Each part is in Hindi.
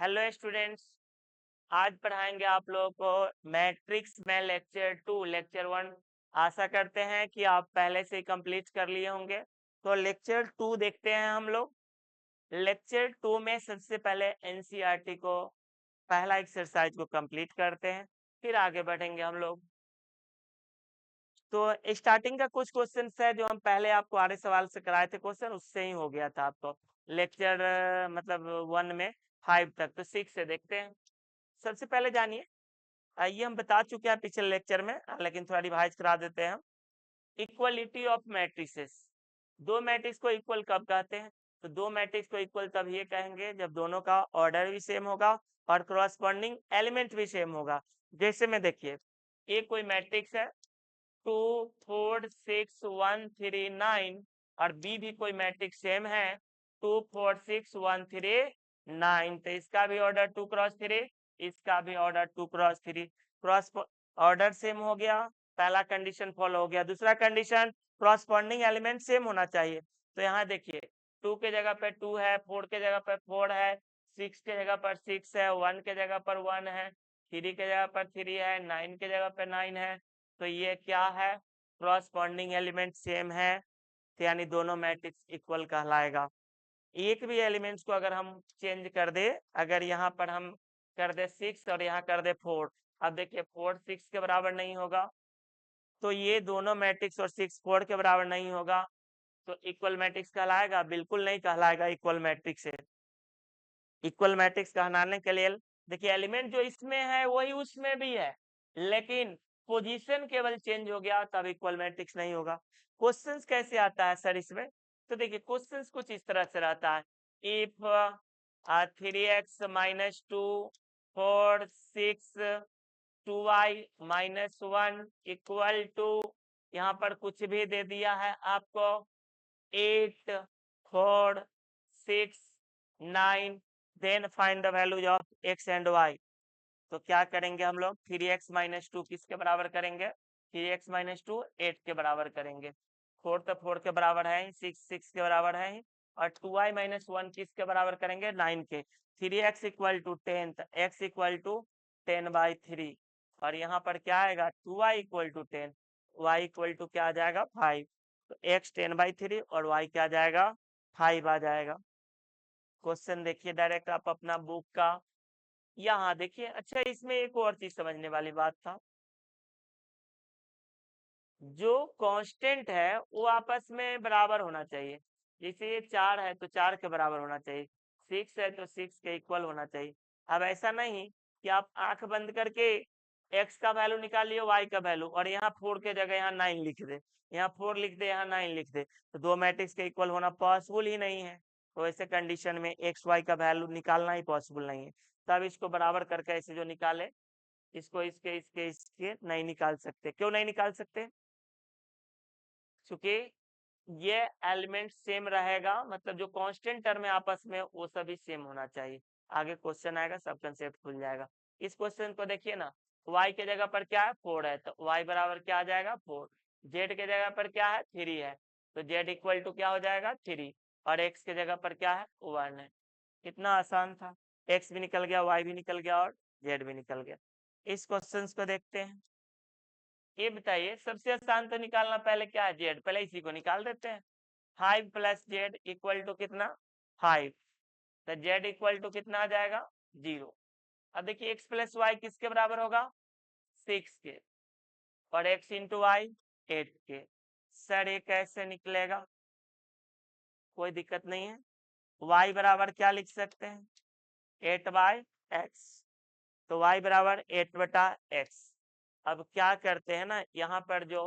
हेलो स्टूडेंट्स, आज पढ़ाएंगे आप लोगों को मैट्रिक्स में लेक्चर 1। आशा करते हैं कि आप पहले से ही कंप्लीट कर लिए होंगे। तो लेक्चर 2 देखते हैं हम लोग। लेक्चर 2 में सबसे पहले एनसीईआरटी को पहला एक्सरसाइज को कंप्लीट करते हैं, फिर आगे बढ़ेंगे हम लोग। तो स्टार्टिंग का कुछ क्वेश्चन है जो हम पहले आपको आधे सवाल से कराए थे क्वेश्चन, उससे ही हो गया था आपको लेक्चर मतलब 1 में 5 तक। तो 6 से देखते हैं। सबसे पहले जानिए, ये हम बता चुके हैं पिछले लेक्चर में, लेकिन थोड़ा रिवाइज करा देते हैं हम। इक्वलिटी ऑफ मैट्रिसेस, दो मैट्रिक्स को इक्वल कब कहते हैं? तो दो मैट्रिक्स को इक्वल तब ये कहेंगे जब दोनों का ऑर्डर भी सेम होगा और क्रॉसपोंडिंग एलिमेंट भी सेम होगा। जैसे में देखिए, ये कोई मैट्रिक्स है 2 4 6 1 3 9 और बी भी कोई मैट्रिक्स सेम है 2 4 6 1 3 9। तो इसका भी ऑर्डर 2x3, इसका भी order 2x3। Cross order same हो गया, पहला कंडीशन फॉलो हो गया। दूसरा कंडीशन, क्रॉसपोंडिंग एलिमेंट सेम होना चाहिए। तो यहाँ देखिए, 2 के जगह पे 2 है, 4 के जगह पे 4 है, 6 के जगह पर 6 है, 1 के जगह पर 1 है, 3 के जगह पर 3 है, 9 के जगह पर 9 है। तो ये क्या है? क्रॉसपोंडिंग एलिमेंट सेम है, तो यानी दोनों मैट्रिक्स इक्वल कहलाएगा। एक भी एलिमेंट्स को अगर हम चेंज कर दे, अगर यहाँ पर हम कर दे 6 और यहाँ कर दे 4, अब देखिए 4 6 के बराबर नहीं होगा, तो ये दोनों मैट्रिक्स और 6 4 के बराबर नहीं होगा, तो इक्वल मैट्रिक्स कहलाएगा? बिल्कुल नहीं कहलाएगा इक्वल मैट्रिक्स से। इक्वल मैट्रिक्स कहलाने के लिए देखिए, एलिमेंट जो इसमें है वही उसमें भी है, लेकिन पोजीशन केवल चेंज हो गया तब इक्वल मैट्रिक्स नहीं होगा। क्वेश्चंस कैसे आता है सर इसमें? तो देखिए, क्वेश्चंस कुछ इस तरह से रहता है। If 3x-2 4 6 2y - 1 equal to, यहाँ पर कुछ भी दे दिया है आपको 8 4 6 9, then find the values of x and y। तो क्या करेंगे हम लोग? 3x - 2 किसके बराबर करेंगे? 3x - 2 8 के बराबर करेंगे। 4 तो 4 के बराबर है, 6 6 के बराबर है, और 2y - 1 किसके बराबर करेंगे? 9 के। 3x equal to 10, x equal to 10/3, और यहाँ पर क्या आएगा? 2y equal to 10, y equal to क्या आ जाएगा? 5। तो x 10/3 और y क्या आ जाएगा? 5 आ जाएगा। क्वेश्चन देखिए डायरेक्ट आप अपना बुक का, यहाँ देखिए। अच्छा, इसमें एक और चीज समझने वाली बात था, जो कांस्टेंट है वो आपस में बराबर होना चाहिए। जैसे ये 4 है तो 4 के बराबर होना चाहिए, 6 है तो 6 के इक्वल होना चाहिए। अब ऐसा नहीं कि आप आंख बंद करके x का वैल्यू निकाल लियो, y का वैल्यू, और यहाँ 4 के जगह यहाँ 9 लिख दे, यहाँ 4 लिख दे, यहाँ 9 लिख दे, तो दो मैट्रिक्स के इक्वल होना पॉसिबल ही नहीं है। तो ऐसे कंडीशन में एक्स वाई का वैल्यू निकालना ही पॉसिबल नहीं है। तब इसको बराबर करके ऐसे जो निकाले, इसको इसके इसके इसके नहीं निकाल सकते। क्यों नहीं निकाल सकते? क्योंकि ये एलिमेंट सेम रहेगा, मतलब जो कांस्टेंट टर्म है आपस में वो सभी सेम होना चाहिए। आगे क्वेश्चन आएगा, सब कंसेप्ट खुल जाएगा। इस क्वेश्चन को देखिए ना, y के जगह पर क्या है? 4 है, तो y बराबर क्या आ जाएगा? 4। z के जगह पर क्या है? 3 है, तो z इक्वल टू क्या हो जाएगा? 3। और x के जगह पर क्या है? 1 है। कितना आसान था, x भी निकल गया, y भी निकल गया और z भी निकल गया। इस क्वेश्चन को देखते हैं। ये बताइए, सबसे आसान तो निकालना पहले क्या है? जेड, पहले इसी को निकाल देते हैं। 5 + जेड इक्वल टू कितना? 5। तो जेड इक्वल टू कितना आ जाएगा? 0। अब देखिए, एक्स प्लस वाई किसके बराबर होगा? 6 के, और एक्स इंटू वाई 8 के। सर ये कैसे निकलेगा? कोई दिक्कत नहीं है, y बराबर क्या लिख सकते हैं? 8/x। तो y बराबर 8/x। अब क्या करते हैं ना, यहाँ पर जो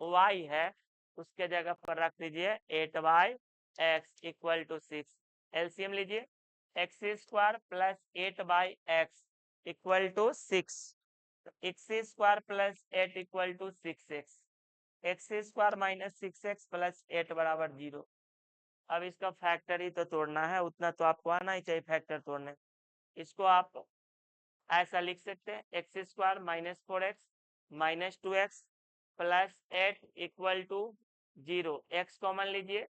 y है उसके जगह पर रख दीजिए 8/x इक्वल टू 6। एलसीएम लीजिए, x² plus 8/x equal to 6। x² plus 8 equal to 6x। x² minus 6x plus 8 बराबर 0। अब इसका फैक्टर ही तो तोड़ना है, उतना तो आपको आना ही चाहिए फैक्टर तोड़ने। इसको आप ऐसा लिख सकते हैं, x² - 4x - 2x plus 8 equal to 0। x common लीजिए,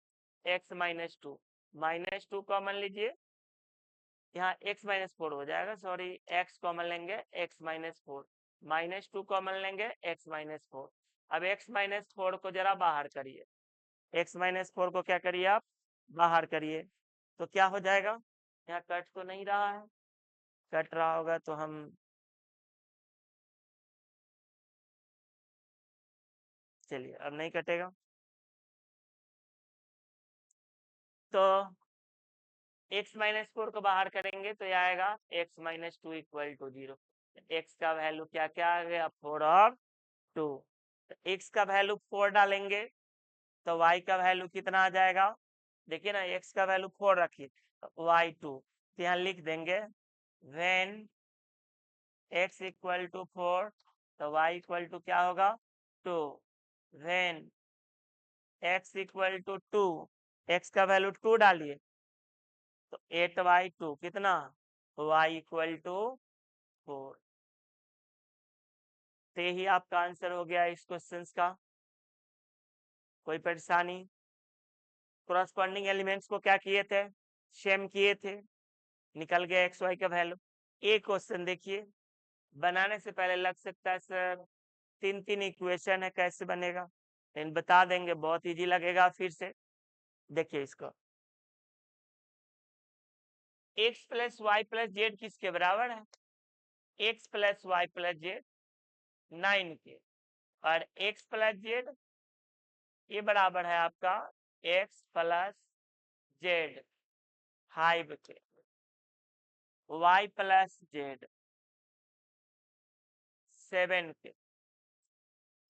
x - 2 - 2 कॉमन लीजिए, यहाँ x माइनस 4 हो जाएगा, सॉरी x कॉमन लेंगे x माइनस 4, -2 कॉमन लेंगे x माइनस 4। अब x माइनस 4 को जरा बाहर करिए, x माइनस 4 को क्या करिए आप, बाहर करिए, तो क्या हो जाएगा, यहाँ कट तो नहीं रहा है, कट रहा होगा तो हम, चलिए अब नहीं कटेगा, तो x माइनस 4 को बाहर करेंगे तो यह आएगा x minus 2 equal to 0। x का वैल्यू क्या क्या आ गया, 4 और 2। तो x का वैल्यू 4 डालेंगे तो y का वैल्यू कितना आ जाएगा, देखिए ना, x का वैल्यू 4 रखिए तो y 2, तो यहाँ लिख देंगे when x इक्वल टू 4 तो y इक्वल टू क्या होगा 2, when x equal to 2, x का वैल्यू 2 डालिए तो 8y2 कितना, y इक्वल टू 4। तो यही आपका आंसर हो गया इस क्वेश्चन का। कोई परेशानी, कोरस्पॉन्डिंग एलिमेंट्स को क्या किए थे, सेम किए थे, निकल गया एक्स वाई का वैल्यू। एक क्वेश्चन देखिए, बनाने से पहले लग सकता है सर 3 इक्वेशन है कैसे बनेगा, लेकिन बता देंगे, बहुत इजी लगेगा। फिर से देखिए इसको, x plus Y plus Z किसके बराबर है, x plus Y plus Z 9 के, और x प्लस जेड ये बराबर है आपका x प्लस जेड 5 के, y प्लस जेड 7 के।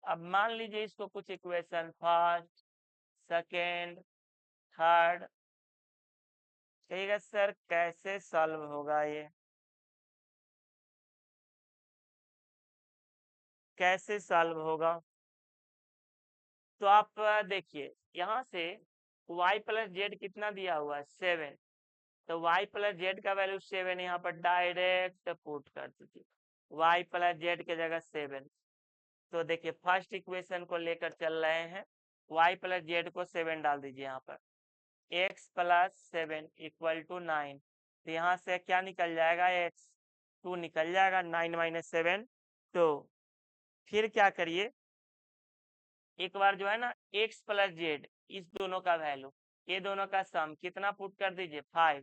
अब मान लीजिए इसको कुछ इक्वेशन फर्स्ट, सेकेंड, थर्ड, कहिएगा सर कैसे सॉल्व होगा ये, कैसे सॉल्व होगा। तो आप देखिए यहाँ से y प्लस जेड कितना दिया हुआ है 7, तो y प्लस जेड का वैल्यू 7 यहाँ पर डायरेक्ट पुट कर दीजिए, y प्लस जेड के जगह 7। तो देखिए फर्स्ट इक्वेशन को लेकर चल रहे हैं, y प्लस जेड को 7 डाल दीजिए यहाँ पर, x प्लस 7 इक्वल टू 9, तो यहाँ से क्या निकल जाएगा, x 2 निकल जाएगा, 9 माइनस 7 2। फिर क्या करिए, एक बार जो है ना x प्लस जेड, इस दोनों का वैल्यू, ये दोनों का सम कितना पुट कर दीजिए 5,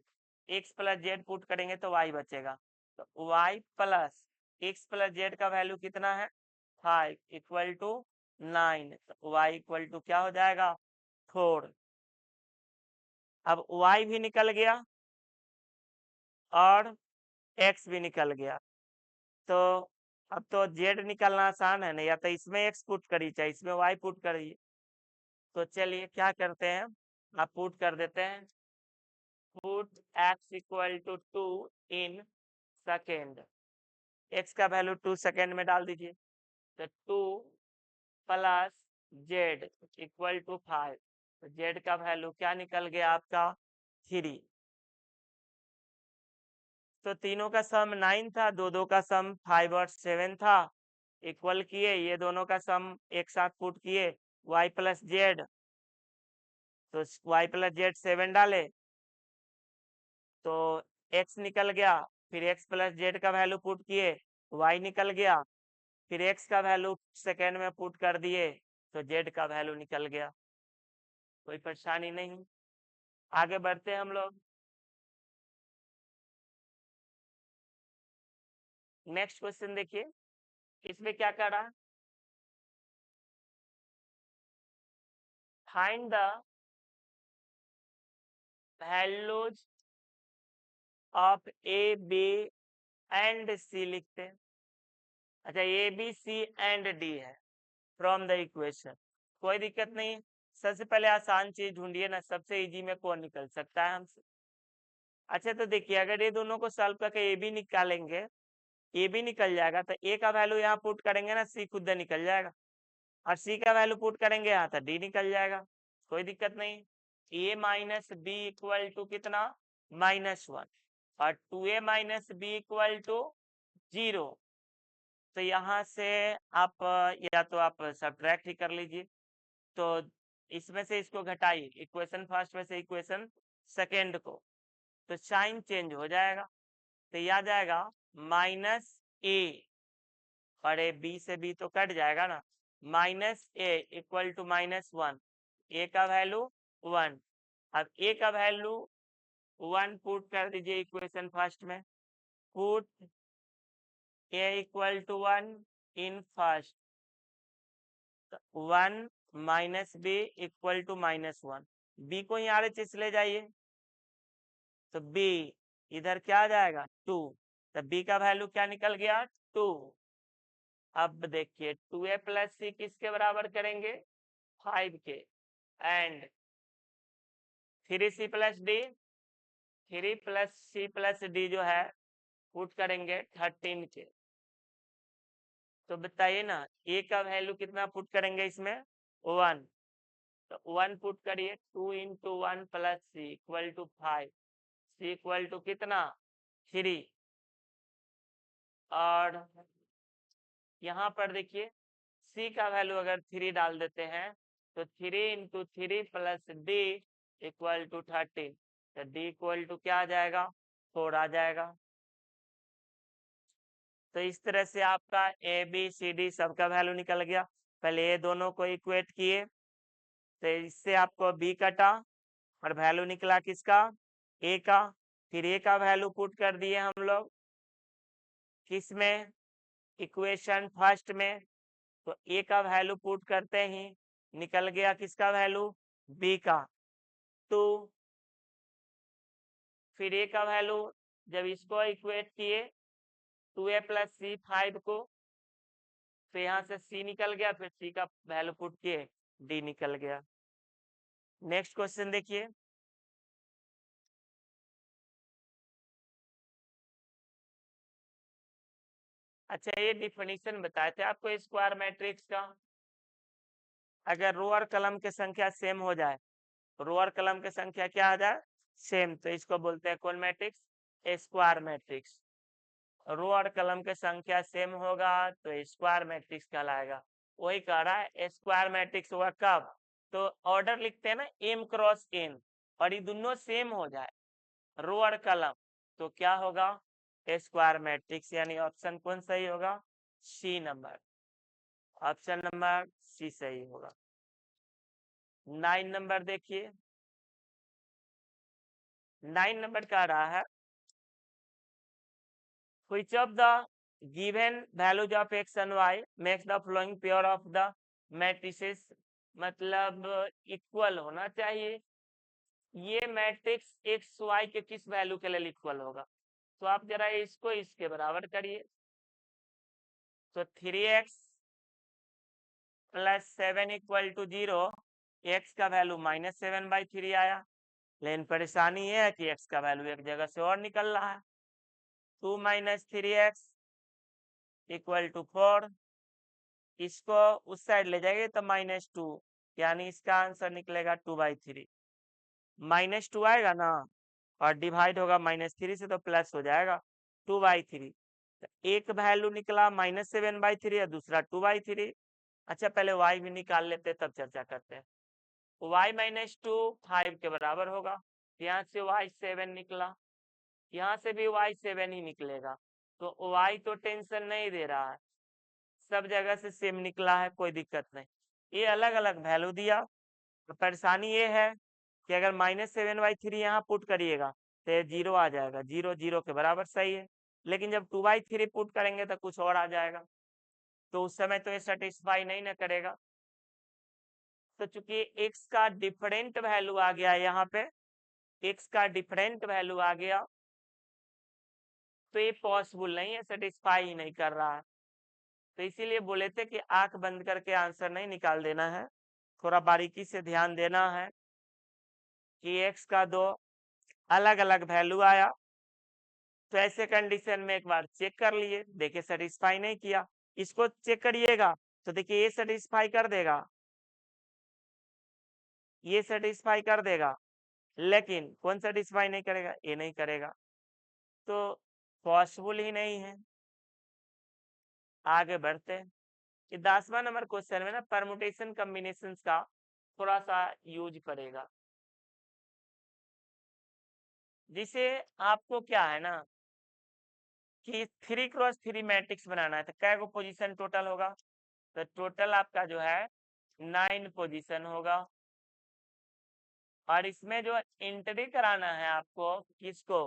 x प्लस जेड पुट करेंगे तो y बचेगा, तो y plus x plus Z का वैल्यू कितना है 5 इक्वल टू 9, तो y इक्वल टू क्या हो जाएगा 4। अब y भी निकल गया और x भी निकल गया, तो अब तो z निकलना आसान है ना, या तो इसमें x पुट करिए चाहे इसमें y पुट करिए। तो चलिए क्या करते हैं, आप पुट कर देते हैं, put x equal to 2 in second, x का वैल्यू 2 सेकेंड में डाल दीजिए, तो 2 प्लस जेड इक्वल टू 5, तो जेड का वैल्यू क्या निकल गया आपका 3। तो तीनों का सम 9 था, दो का सम 5 और 7 था, इक्वल किए, ये दोनों का सम एक साथ पुट किए, y प्लस जेड, तो y प्लस जेड 7 डाले तो x निकल गया, फिर x प्लस जेड का वैल्यू पुट किए, y निकल गया, फिर x का वैल्यू सेकेंड में पुट कर दिए तो z का वैल्यू निकल गया। कोई परेशानी नहीं, आगे बढ़ते हैं हम लोग। नेक्स्ट क्वेश्चन देखिए, इसमें क्या कर रहा है, find the values of A B and C लिखते हैं। अच्छा, A B C and D है फ्रॉम द इक्वेशन, कोई दिक्कत नहीं। सबसे पहले आसान चीज ढूंढिए ना, सबसे इजी में कौन निकल सकता है हमसे। अच्छा तो देखिए, अगर ये दोनों को सॉल्व करके ए बी निकालेंगे, ए बी निकल जाएगा, तो ए का वैल्यू यहाँ पुट करेंगे ना, सी खुद निकल जाएगा, और सी का वैल्यू पुट करेंगे यहाँ तो डी निकल जाएगा, कोई दिक्कत नहीं। ए माइनस बी इक्वल टू कितना -1, और 2a minus B equal to 0। तो यहाँ से आप या तो आप सब्ट्रैक्ट ही कर लीजिए, तो इसमें से इसको घटाइए, इक्वेशन फर्स्ट में से इक्वेशन सेकेंड को, तो साइन चेंज हो जाएगा, तो यह आ जाएगा -a, और ए बी से बी तो कट जाएगा ना, -a इक्वल टू -1, ए का वैल्यू 1। अब ए का वैल्यू 1 पुट कर दीजिए इक्वेशन फर्स्ट में, put a equal to 1 in first, 1 minus B equal to -1, B को यहाँ RHS ले जाइए, तो b इधर क्या आ जाएगा 2, तो b का वैल्यू क्या निकल गया 2। अब देखिए 2a प्लस सी किसके बराबर करेंगे 5 के, and 3c plus D, 3 plus C plus D जो है पुट करेंगे 13 के। तो बताइए ना a का वैल्यू कितना पुट करेंगे इसमें 1, तो 1 पुट करिए, 2 into 1 plus C equal to 5, C equal to कितना 3, और यहाँ पर देखिए c का वैल्यू अगर 3 डाल देते हैं तो 3 into 3 plus D equal to 13, तो डी इक्वल टू क्या आ जाएगा 4 आ जाएगा। तो इस तरह से आपका ए बी सी डी सबका वैल्यू निकल गया। पहले ये दोनों को इक्वेट किए, तो इससे आपको बी कटा और वैल्यू निकला किसका ए का, फिर ए का वैल्यू पुट कर दिए हम लोग किस में इक्वेशन फर्स्ट में, तो ए का वैल्यू पुट करते ही निकल गया किसका वैल्यू बी का 2, फिर ए का वैल्यू जब इसको इक्वेट किए 2a प्लस सी 5 को, तो यहाँ से c निकल गया, फिर c का वैल्यू पुट किए d निकल गया। नेक्स्ट क्वेश्चन देखिए, अच्छा ये डिफिनीशन बताए थे आपको स्क्वायर मैट्रिक्स का, अगर रो और कलम की संख्या सेम हो जाए, रो और कलम की संख्या क्या आ जाए सेम, तो इसको बोलते हैं कौन मैट्रिक्स स्क्वायर मैट्रिक्स। रो और कलम की संख्या सेम होगा तो स्क्वायर मैट्रिक्स कहलाएगा। वही कह रहा है स्क्वायर मैट्रिक्स होगा कब, तो ऑर्डर लिखते हैं ना m क्रॉस n, और ये दोनों सेम हो जाए रो और कलम, तो क्या होगा स्क्वायर मैट्रिक्स, यानी ऑप्शन कौन सही होगा C number, option number C सही होगा। 9 नंबर देखिए, 9 नंबर का रहा है which of the given values of x and y makes the following pair of the matrices, मतलब इक्वल होना चाहिए। ये मैट्रिक्स एक्स वाई के किस वैल्यू के लिए इक्वल होगा, तो आप जरा इसको इसके बराबर करिए, तो 3x plus 7 equal to 0, x का वैल्यू -7/3 आया, लेकिन परेशानी ये है कि एक्स का वैल्यू एक जगह से और निकल रहा है, 2 माइनस 3x इक्वल टू 4, इसको उस साइड ले जाएंगे तो -2, यानी इसका आंसर निकलेगा 2/3, -2 आएगा ना, और डिवाइड होगा -3 से तो प्लस हो जाएगा 2/3, तो एक वैल्यू निकला -7/3 और दूसरा 2/3। अच्छा पहले y भी निकाल लेते तब चर्चा करते हैं। y -2 5 के बराबर होगा, यहाँ से y 7 निकला, यहाँ से भी y 7 ही निकलेगा, तो y तो टेंशन नहीं दे रहा है, सब जगह से सेम निकला है, कोई दिक्कत नहीं। ये अलग अलग वैल्यू दिया, तो परेशानी ये है कि अगर -7/3 यहाँ पुट करिएगा तो ये 0 आ जाएगा, 0 0 के बराबर सही है, लेकिन जब 2/3 पुट करेंगे तो कुछ और आ जाएगा, तो उस समय तो ये सेटिस्फाई नहीं ना करेगा। तो चूंकि x का डिफरेंट वैल्यू आ गया यहाँ पे, x का डिफरेंट वैल्यू आ गया, तो ये पॉसिबल नहीं है, सेटिस्फाई ही नहीं कर रहा है, तो इसीलिए बोले थे कि आंख बंद करके आंसर नहीं निकाल देना है, थोड़ा बारीकी से ध्यान देना है कि x का दो अलग अलग वैल्यू आया, तो ऐसे कंडीशन में एक बार चेक कर लिए, देखिए सेटिस्फाई नहीं किया, इसको चेक करिएगा तो देखिए ये सेटिस्फाई कर देगा, ये सेटिस्फाई कर देगा, लेकिन कौन सेटिस्फाई नहीं करेगा, ये नहीं करेगा, तो पॉसिबल ही नहीं है। आगे बढ़ते हैं, ये 10वां नंबर क्वेश्चन में ना परमुटेशन कॉम्बिनेशन का थोड़ा सा यूज करेगा। जिसे आपको क्या है ना कि 3x3 मैट्रिक्स बनाना है, तो कै गो पोजीशन टोटल होगा? तो टोटल आपका जो है 9 पोजीशन होगा। और इसमें जो एंट्री कराना है आपको, किसको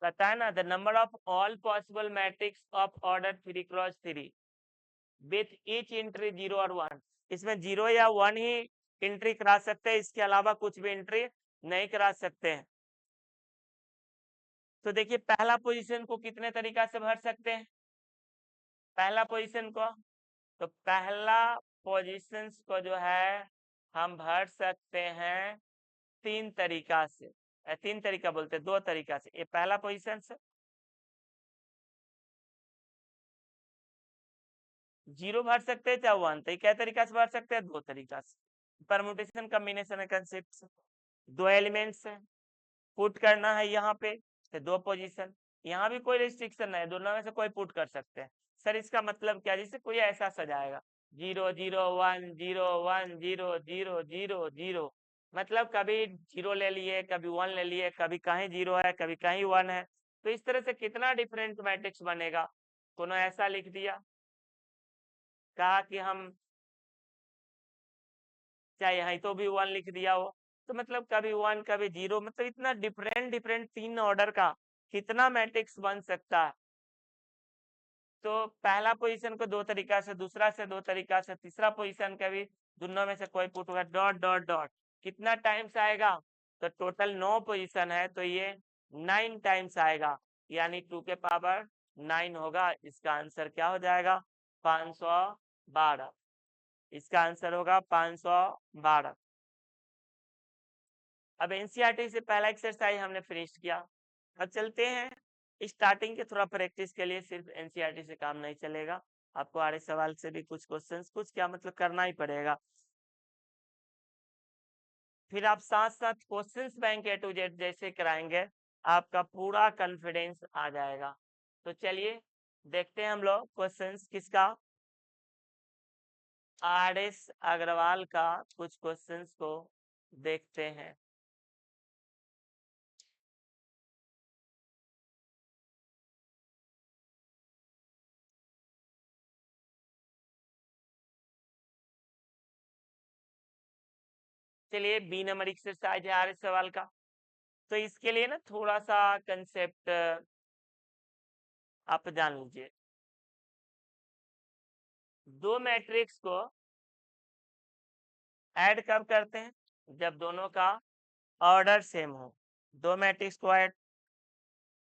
पता है ना, the number of all possible matrix of order 3x3 with each entry 0 और 1। इसमें 0 या 1 ही एंट्री करा सकते हैं, इसके अलावा कुछ भी एंट्री नहीं करा सकते हैं। तो देखिए पहला पोजीशन को कितने तरीका से भर सकते हैं? पहला पोजीशन को, तो पहला पोजीशन को जो है हम भर सकते हैं 3 तरीका से। 3 तरीका बोलते हैं, 2 तरीका से। ये पहला पोजीशन से 0 भर सकते हैं चाहे 1, तो क्या तरीका से भर सकते हैं? 2 तरीका से। परमुटेशन कॉम्बिनेशन कंसेप्ट से 2 एलिमेंट्स है, पुट करना है यहाँ पे, तो 2 पोजीशन। यहाँ भी कोई रिस्ट्रिक्शन नहीं है, दोनों में से कोई पुट कर सकते हैं। सर इसका मतलब क्या? जैसे कोई ऐसा सजाएगा 0 0 1 0 1 0 0 0 0, मतलब कभी 0 ले लिए, कभी 1 ले लिए, कभी कहीं 0 है, कभी कहीं 1 है। तो इस तरह से कितना डिफरेंट मैट्रिक्स बनेगा? कोनो ऐसा लिख दिया, कहा कि हम चाहे यहाँ तो भी 1 लिख दिया हो, तो मतलब कभी 1 कभी 0, मतलब इतना डिफरेंट डिफरेंट 3 ऑर्डर का कितना मैट्रिक्स बन सकता है? तो पहला पोजीशन को 2 तरीका से, दूसरा से 2 तरीका से, तीसरा पोजीशन का भी दोनों में से कोई पुट होगा, डॉट डॉट डॉट। कितना टाइम्स आएगा? तो टोटल 9 पोजीशन है, तो ये 9 टाइम्स आएगा, यानी 2 के पावर 9 होगा। इसका आंसर क्या हो जाएगा? 512। इसका आंसर होगा 512। अब एनसीईआरटी से पहला एक्सरसाइज हमने फिनिश किया। अब चलते हैं स्टार्टिंग के, थोड़ा प्रैक्टिस के लिए सिर्फ एनसीईआरटी से काम नहीं चलेगा, आपको आ रहे सवाल से भी कुछ क्वेश्चंस, कुछ क्या मतलब करना ही पड़ेगा। फिर आप साथ साथ questions bank A to Z जैसे कराएंगे, आपका पूरा कॉन्फिडेंस आ जाएगा। तो चलिए देखते हैं हम लोग क्वेश्चंस किसका, RS अग्रवाल का कुछ क्वेश्चंस को देखते हैं। चलिए बी नंबर एक्सरसाइज है RS सवाल का। तो इसके लिए ना थोड़ा सा कंसेप्ट आप जान लीजिए। दो मैट्रिक्स को ऐड कब करते हैं? जब दोनों का ऑर्डर सेम हो। दो मैट्रिक्स को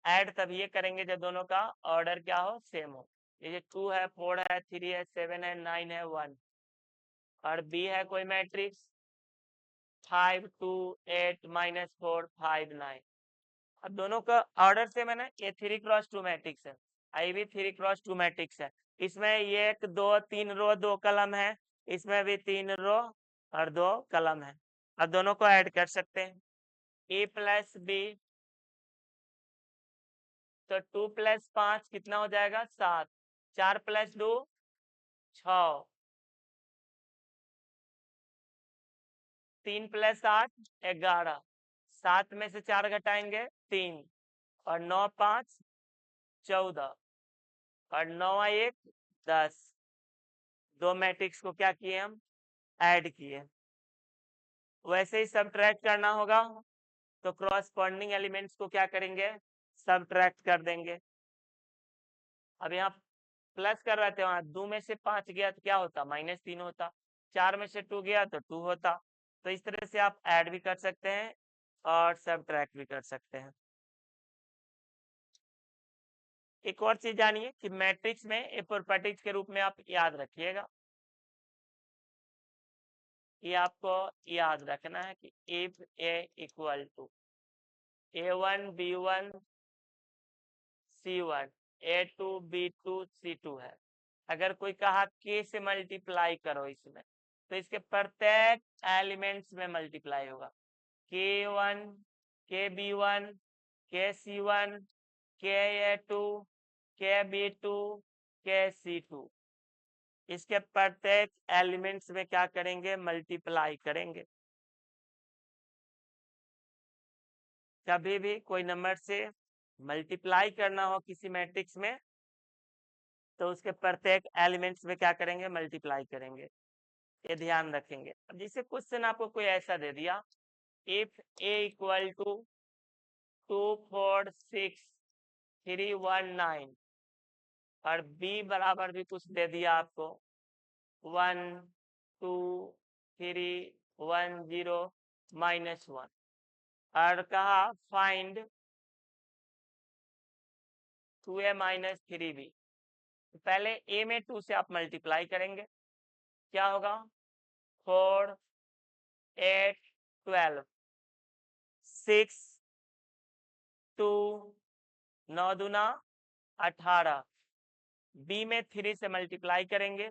ऐड तब ये करेंगे जब दोनों का ऑर्डर क्या हो? सेम हो। ये 2 है, 4 है, 3 है, 7 है, 9 है, 1। और बी है कोई मैट्रिक्स 5 2 8 -4 5 9। अब दोनों का ऑर्डर से मैंने ये 3x2 मैट्रिक्स है, आई भी 3x2 मैट्रिक्स है। इसमें ये 1 2 3 रो 2 कलम है, इसमें भी 3 रो और 2 कलम है। अब दोनों को ऐड कर सकते हैं, ए प्लस बी, तो 2 + 5 कितना हो जाएगा? 7। 4 + 2 6, 3 + 8 11, 7 में से 4 घटाएंगे 3, और 9 5 14, और 9 1 10। दो मैट्रिक्स को क्या किए हम? ऐड किए। वैसे ही सब्ट्रैक्ट करना होगा, तो क्रॉसपोंडिंग एलिमेंट्स को क्या करेंगे? सब्ट्रैक्ट कर देंगे। अब यहाँ प्लस कर रहे थे, वहां 2 में से 5 गया तो क्या होता? -3 होता। 4 में से 2 गया तो 2 होता। तो इस तरह से आप ऐड भी कर सकते हैं और सब्ट्रैक्ट भी कर सकते हैं। एक और चीज जानिए कि मैट्रिक्स में ए प्रॉपर्टीज के रूप में आप याद रखिएगा, ये आपको याद रखना है कि if A equal to A1 B1 C1 A2 B2 C2 है। अगर कोई कहा K से मल्टीप्लाई करो इसमें, तो इसके प्रत्येक एलिमेंट्स में मल्टीप्लाई होगा। K1 KB1 KC1 KA2 KB2 KC2, इसके प्रत्येक एलिमेंट्स में क्या करेंगे? मल्टीप्लाई करेंगे। कभी भी कोई नंबर से मल्टीप्लाई करना हो किसी मैट्रिक्स में तो उसके प्रत्येक एलिमेंट्स में क्या करेंगे, मल्टीप्लाई करेंगे, ये ध्यान रखेंगे। अब जैसे क्वेश्चन आपको कोई ऐसा दे दिया, इफ ए इक्वल टू 2 4 6 3 1 9 और बी बराबर भी कुछ दे दिया आपको 1 2 3 1 0 -1 और कहा फाइंड 2a - 3b। पहले a में 2 से आप मल्टीप्लाई करेंगे, क्या होगा 4 8 12 6 2 9 दूना 18। b में 3 से मल्टीप्लाई करेंगे,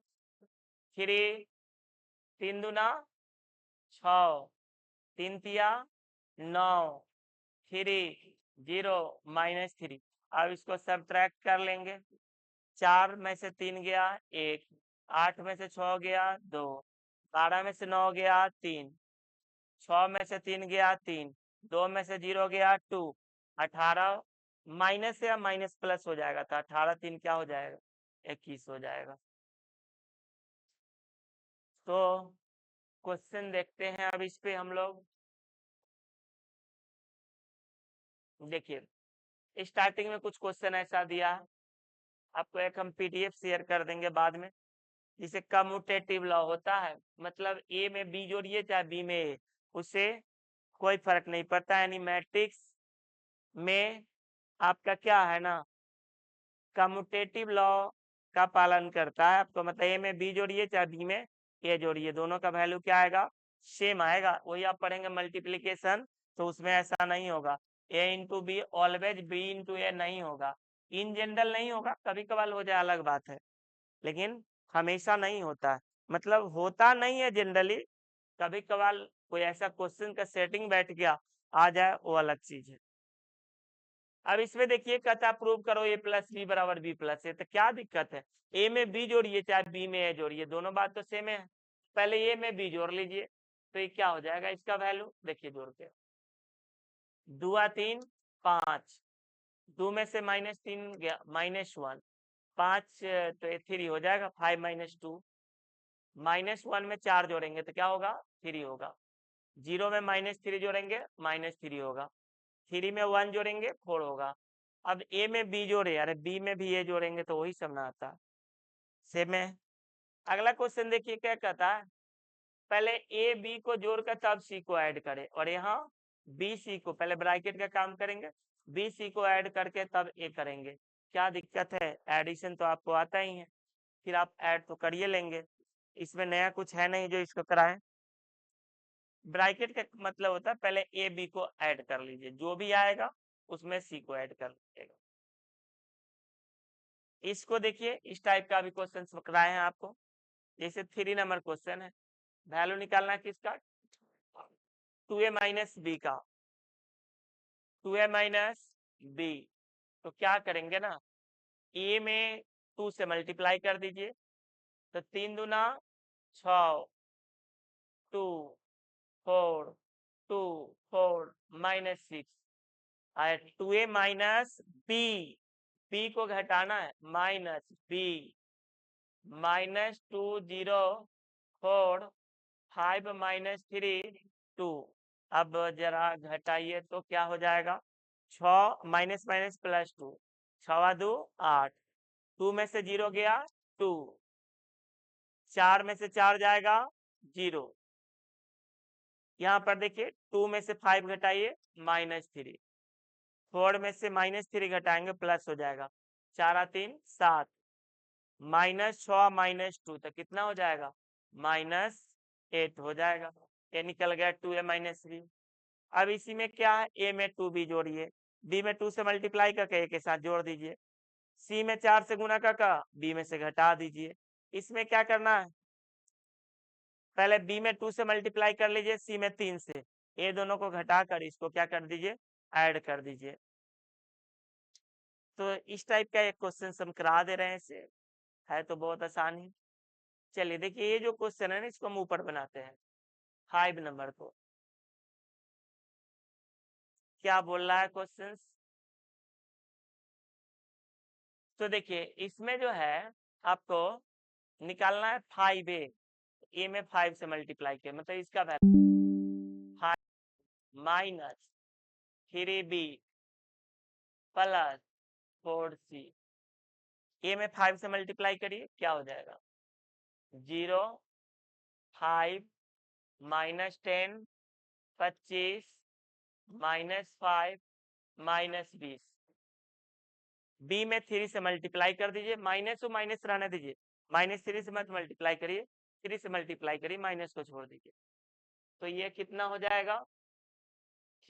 3 3 दूना 6 3 तिया 9 3 0 -3। अब इसको सब्ट्रैक्ट कर लेंगे, 4 में से 3 गया 1, 8 में से 6 गया 2, 12 में से 9 गया 3, 6 में से 3 गया 3, 2 में से 0 गया 2, 18 माइनस या माइनस प्लस हो जाएगा, तो 18 3 क्या हो जाएगा 21 हो जाएगा। तो क्वेश्चन देखते हैं अब इस पे हम लोग। देखिए स्टार्टिंग में कुछ क्वेश्चन ऐसा दिया है, आपको एक हम पीडीएफ शेयर कर देंगे बाद में, जिसे कम्यूटेटिव लॉ होता है, मतलब ए में बी जोड़िए चाहे बी में ए, उससे कोई फर्क नहीं पड़ता। यानी मैट्रिक्स में आपका क्या है ना, कम्यूटेटिव लॉ का पालन करता है। आपको मतलब ए में बी जोड़िए चाहे बी में ए जोड़िए, दोनों का वैल्यू क्या आएगा, सेम आएगा। वही आप पढ़ेंगे मल्टीप्लीकेशन, तो उसमें ऐसा नहीं होगा A into B always B into A नहीं होगा। इन जनरल नहीं होगा, कभी कभार हो जाए अलग बात है, लेकिन हमेशा नहीं होता है। मतलब होता नहीं है जनरली, कभी कभार कोई ऐसा क्वेश्चन का सेटिंग बैठ गया आ जाए, वो अलग चीज है। अब इसमें देखिए कहता प्रूव करो ए प्लस बी बराबर बी प्लस ए, तो क्या दिक्कत है, ए में बी जोड़िए चाहे बी में ए जोड़िए, दोनों बात तो सेम है। पहले ए में बी जोड़ लीजिए, तो ये क्या हो जाएगा, इसका वैल्यू देखिए जोड़ के, 2 3 5, 2 में से -3 गया -1, 5 तो ये 3 हो जाएगा, 5 - 2, -1 में 4 जोड़ेंगे तो क्या होगा 3 होगा, 0 में -3 जोड़ेंगे -3 होगा, 3 में 1 जोड़ेंगे 4 होगा। अब ए में बी जोड़े, अरे बी में भी ए जोड़ेंगे तो वही सब ना आता, सेम है। अगला क्वेश्चन देखिए क्या कहता है, पहले ए बी को जोड़कर तब सी को ऐड करें, और यहाँ बी सी को पहले ब्रैकेट का काम करेंगे, बी सी को ऐड करके तब ए करेंगे। क्या दिक्कत है, एडिशन तो आपको आता ही है, फिर आप ऐड तो करिए लेंगे, इसमें नया कुछ है नहीं जो इसको कराएं। ब्रैकेट का मतलब होता है पहले ए बी को ऐड कर लीजिए, जो भी आएगा उसमें सी को ऐड कर लीजिएगा। इसको देखिए इस टाइप का भी क्वेश्चन कराए हैं आपको, जैसे 3 नंबर क्वेश्चन है, वैल्यू निकालना किसका 2a - b का, 2a - b, तो क्या करेंगे ना, a में 2 से मल्टीप्लाई कर दीजिए, तो 3 दूना 6 2 4 2 4 -6 और 2a - b, b को घटाना है -b -2 0 4 5 -3 2। अब जरा घटाइए तो क्या हो जाएगा, 6 माइनस माइनस प्लस 2, 6 2 8, 2 में से 0 गया 2, 4 में से 4 जाएगा 0। यहाँ पर देखिए 2 में से 5 घटाइए -3, 4 में से -3 घटाएंगे प्लस हो जाएगा, 4 3 7, -6 -2 तो कितना हो जाएगा -8 हो जाएगा, ये निकल गया 2a - b। अब इसी में क्या है, ए में 2b जोड़िए, बी में 2 से मल्टीप्लाई करके ए के साथ जोड़ दीजिए, सी में 4 से गुना का बी में से घटा दीजिए। इसमें क्या करना है, पहले बी में 2 से मल्टीप्लाई कर लीजिए, सी में 3 से, ए दोनों को घटा कर इसको क्या कर दीजिए ऐड कर दीजिए। तो इस टाइप का एक क्वेश्चन हम करा दे रहे हैं, इसे है तो बहुत आसान ही। चलिए देखिए ये जो क्वेश्चन है ना, इसको हम ऊपर बनाते हैं 5 नंबर को। क्या बोल रहा है क्वेश्चन? तो देखिए इसमें जो है आपको निकालना है 5a में 5 से मल्टीप्लाई किया, मतलब इसका value 5 minus 3b plus 4c। ए में 5 से मल्टीप्लाई करिए, क्या हो जाएगा? 0 5 -10 25 -5 -20। बी में 3 से मल्टीप्लाई कर दीजिए, माइनस और माइनस रहने दीजिए, -3 से मत मल्टीप्लाई करिए, 3 से मल्टीप्लाई करिए, माइनस को छोड़ दीजिए। तो ये कितना हो जाएगा?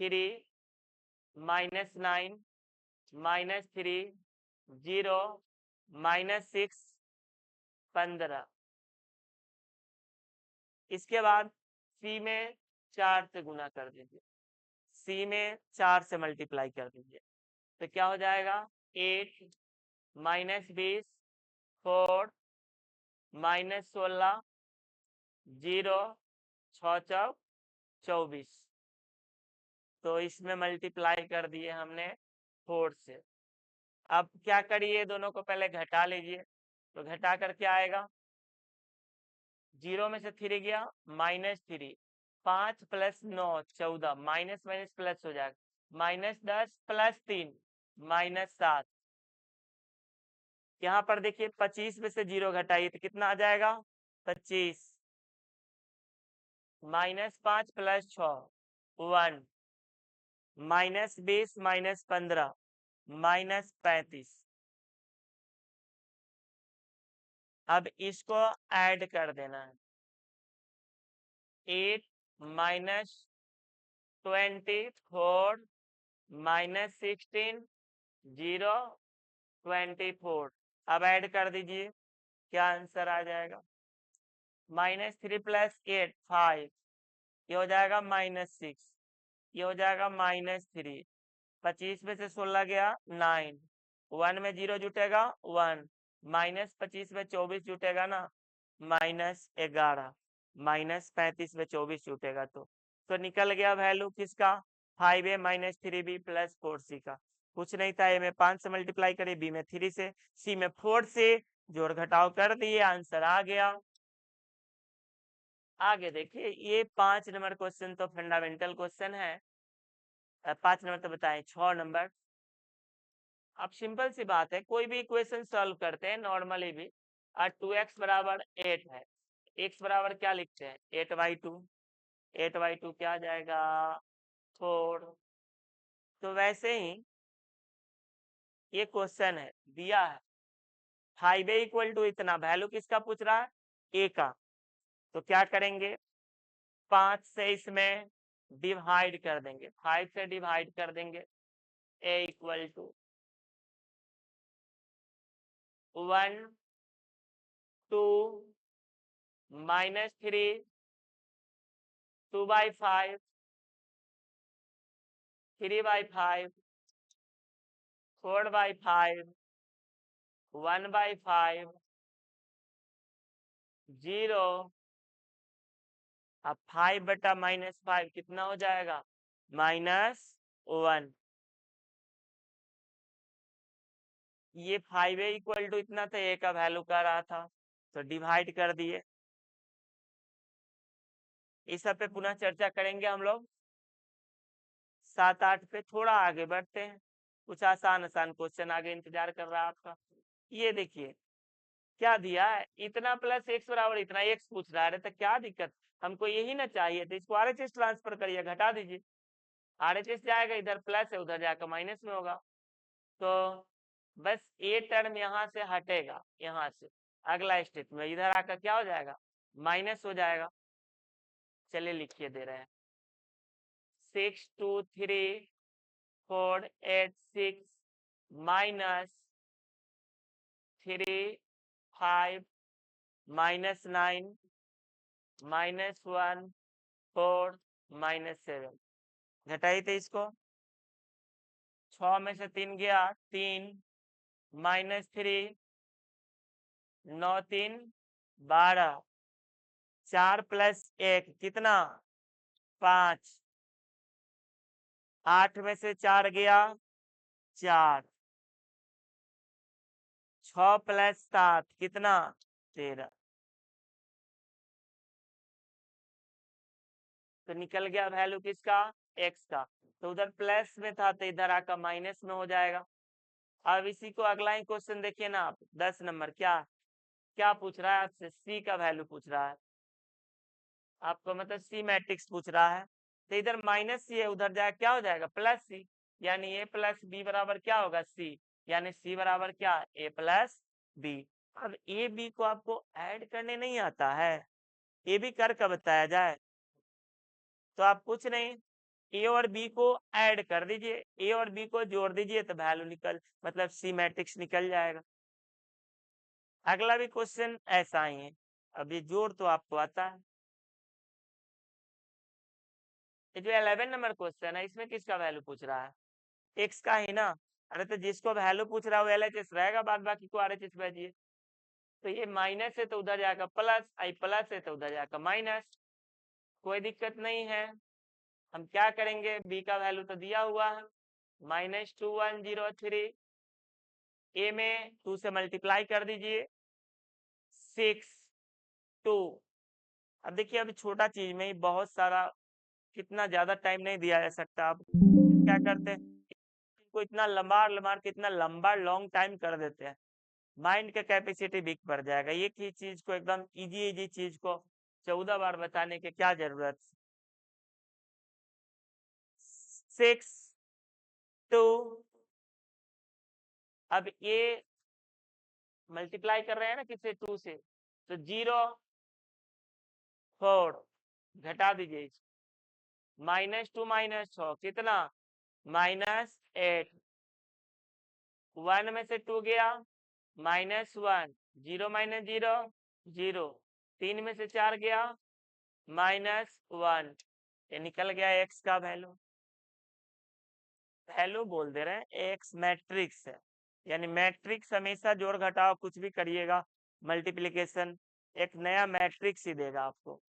3 -9 -3 0 -6 15। इसके बाद सी में 4 से गुना कर दीजिए, सी में 4 से मल्टीप्लाई कर दीजिए, तो क्या हो जाएगा? 8 -20 4 -16 0 6 चौक 24। तो इसमें मल्टीप्लाई कर दिए हमने 4 से। अब क्या करिए, दोनों को पहले घटा लीजिए, तो घटा कर क्या आएगा? 0 में से 3 गया, -3 5 + 9 14, माइनस माइनस प्लस हो जाएगा, -10 + 3 -7। यहाँ पर देखिए 25 में से 0 घटाइए तो कितना आ जाएगा? 25 -5 + 6 1 -20 -15 -35। अब इसको ऐड कर देना है, 8 -24 -16 0 24। अब ऐड कर दीजिए, क्या आंसर आ जाएगा? -3 + 8 5, ये हो जाएगा -6, ये हो जाएगा -3। 25 में से 16 गया 9, 1 में 0 जुटेगा 1, -25 में 24 जुटेगा ना -11, -35 में 24 जुटेगा, तो निकल गया वैल्यू किसका? 5a - 3b + 4c का। कुछ नहीं था, ए में 5 से मल्टीप्लाई करिए, बी में 3 से, सी में 4 से, जोड़ घटाव कर दिए, आंसर आ गया। आगे देखिए, ये 5 नंबर क्वेश्चन तो फंडामेंटल क्वेश्चन है। 5 नंबर तो बताएं, 6 नंबर। अब सिंपल सी बात है, कोई भी इक्वेशन सॉल्व करते हैं नॉर्मली भी, 2x बराबर 8 है, x बराबर क्या लिखते हैं? 8/2, 8/2 क्या आ जाएगा? 4। तो वैसे ही ये क्वेश्चन है, दिया है 5a = इतना, वैल्यू किसका पूछ रहा है? a का। तो क्या करेंगे, 5 से इसमें डिवाइड कर देंगे, 5 से डिवाइड कर देंगे, a = 1 2 -3 2/5 3/5 4/5 1/5 0। अब 5/-5 कितना हो जाएगा? -1। ये 5a = इतना था, a का वैल्यू कर रहा था, तो डिवाइड कर दिए। इस सब पे पुनः चर्चा करेंगे हम लोग 7-8 पे। थोड़ा आगे बढ़ते हैं, कुछ आसान आसान क्वेश्चन आगे इंतजार कर रहा है आपका। ये देखिए क्या दिया है, इतना प्लस x बराबर इतना, x पूछ रहा है, तो क्या दिक्कत, हमको यही ना चाहिए, तो इसको RHS ट्रांसफर करिए, घटा दीजिए, RHS जाएगा इधर प्लस है, उधर जाकर माइनस में होगा, तो बस ए टर्म यहाँ से हटेगा, यहाँ से अगला स्टेप में इधर आकर क्या हो जाएगा? माइनस हो जाएगा। चलिए लिखिए दे रहे हैं, 6 2 3 4 8 6 -3 5 -9 -1 4 -7। घटाइए तो इसको, 6 में से 3 गया 3 -3 9 3 12, 4 + 1 कितना? 5। 8 में से 4 गया 4, 6 प्लस 7 कितना 13, तो निकल गया वैल्यू किसका x का। तो उधर प्लस में था तो इधर आकर माइनस में हो जाएगा। अब इसी को अगला ही क्वेश्चन देखिए ना आप, 10 नंबर क्या क्या पूछ रहा है आपसे, c का वैल्यू पूछ रहा है आपको, मतलब सी मैट्रिक्स पूछ रहा है। तो इधर माइनस सी है, उधर जाए क्या हो जाएगा प्लस सी, यानी ए प्लस बी बराबर क्या होगा सी, यानी सी बराबर क्या ए प्लस बी। अब ए बी को आपको ऐड करने नहीं आता है, ए बी कर का बताया जाए, तो आप कुछ नहीं ए और बी को ऐड कर दीजिए, ए और बी को जोड़ दीजिए तो वैल्यू निकल, मतलब सी मैट्रिक्स निकल जाएगा। अगला भी क्वेश्चन ऐसा ही है। अब ये जोड़ तो आपको आता है। ये जो 11 नंबर क्वेश्चन है इसमें किसका वैल्यू पूछ रहा है, एक्स का ही ना। अरे तो जिसको वैल्यू पूछ रहा है वो एलएचएस रहेगा, बाद बाकी को आरएचएस भेजिए। तो ये माइनस है तो उधर जाकर प्लस, आई प्लस है तो उधर जाकर माइनस, कोई दिक्कत नहीं है। हम क्या करेंगे, बी का वैल्यू तो दिया हुआ है -2103, ए में 2 से मल्टीप्लाई कर दीजिए 6 2। अब देखिए अभी छोटा चीज में ही बहुत सारा, कितना ज्यादा टाइम नहीं दिया जा सकता। आप क्या करते हैं, को इतना लंबा लंबा कितना लंबा लॉन्ग टाइम कर देते हैं, माइंड का कैपेसिटी वीक पड़ जाएगा। एक ही चीज को एकदम इजी इजी चीज को 14 बार बताने की क्या जरूरत। 6 2, अब ये मल्टीप्लाई कर रहे हैं ना किससे 2 से, तो 0 4 घटा दीजिए, -2 -6 कितना -8, 1 में से 2 गया -1, 0 -0 0, 3 में से 4 गया -1, ये निकल गया एक्स का वैल्यू। वैल्यू बोल दे रहे हैं, एक्स मैट्रिक्स है, यानी मैट्रिक्स हमेशा जोड़ घटाव कुछ भी करिएगा, मल्टीप्लिकेशन एक नया मैट्रिक्स ही देगा आपको।